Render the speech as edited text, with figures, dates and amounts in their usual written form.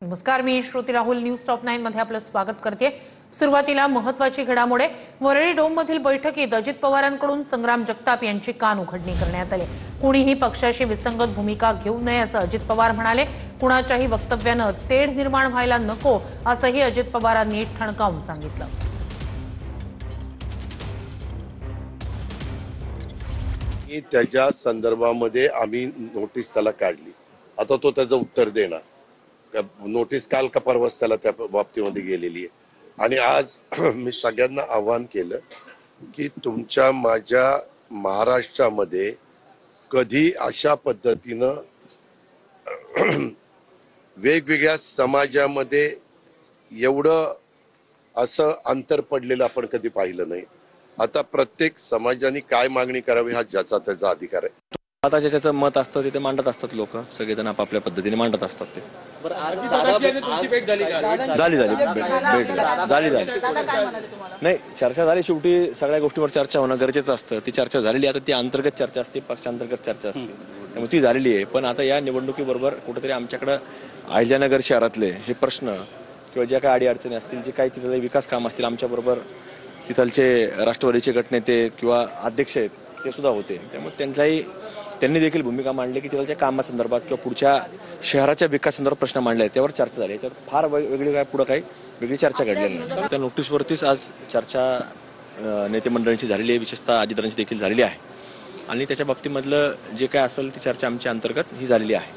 नमस्कार, मी Shruti Rahul news top 9 मध्ये आपलं स्वागत करते। सुरुवातीला महत्त्वाची घडामोड। वरळी डोममधील बैठकीत अजित पवारांकडून संग्राम जगताप यांची कान उघडणी करण्यात आली। कुणीही पक्षाशी विसंगत भूमिका घेऊ नये असं अजित पवार म्हणाले। कुणाच्याही वक्तव्यानं तेढ निर्माण व्हायला नको असंही अजित पवारांनी ठणकावून सांगितलं। त्याच्या संदर्भामध्ये आम्ही नोटीस त्याला काढली। आता तो त्याचं उत्तर देणार। नोटीस काल का परवाच त्याला त्या बाबतीमध्ये गेलेली आहे। आणि आज मी सगळ्यांना आवाहन केलं की तुमच्या माझ्या महाराष्ट्रामध्ये कधी अशा पद्धतीनं वेगवेगळ्या समाजामध्ये एवढं असं अंतर पडलेलं आपण कधी पाहिलं नाही। आता प्रत्येक समाजाने काय मागणी करावी हा ज्याचा त्याचा अधिकार आहे। आता ज्याचं मत असतं तिथे मांडत असतात लोक, सगळेजण आपापल्या पद्धतीने मांडत असतात ते। झाली नाही चर्चा झाली, शेवटी सगळ्या गोष्टींवर चर्चा होणं गरजेचं असतं। ती चर्चा झालेली, आता ती अंतर्गत चर्चा असते, पक्षांतर्गत चर्चा असते, त्यामुळे ती झालेली आहे। पण आता या निवडणुकीबरोबर कुठेतरी आमच्याकडे अहिल्यानगर शहरातले हे प्रश्न किंवा ज्या काही अडीअडचणी असतील, जे काही तिथले विकास काम असतील, आमच्याबरोबर तिथलचे राष्ट्रवादीचे गटनेते किंवा अध्यक्ष आहेत ते सुद्धा होते। त्यामुळे त्यांनी देखील भूमिका मांडली की तिथल्या कामासंदर्भात किंवा पुढच्या शहराच्या विकासासंदर्भात प्रश्न मांडले, त्यावर चर्चा झाली। याच्यावर फार वेगळी काय पुढे काही वेगळी चर्चा घडलेली नाही। त्या नोटीसवरतीच आज चर्चा नेते मंडळींची झालेली आहे, विशेषतः अजितदादांची देखील झालेली आहे। आणि त्याच्या बाबतीमधलं जे काय असेल ती चर्चा आमच्या अंतर्गत ही झालेली आहे।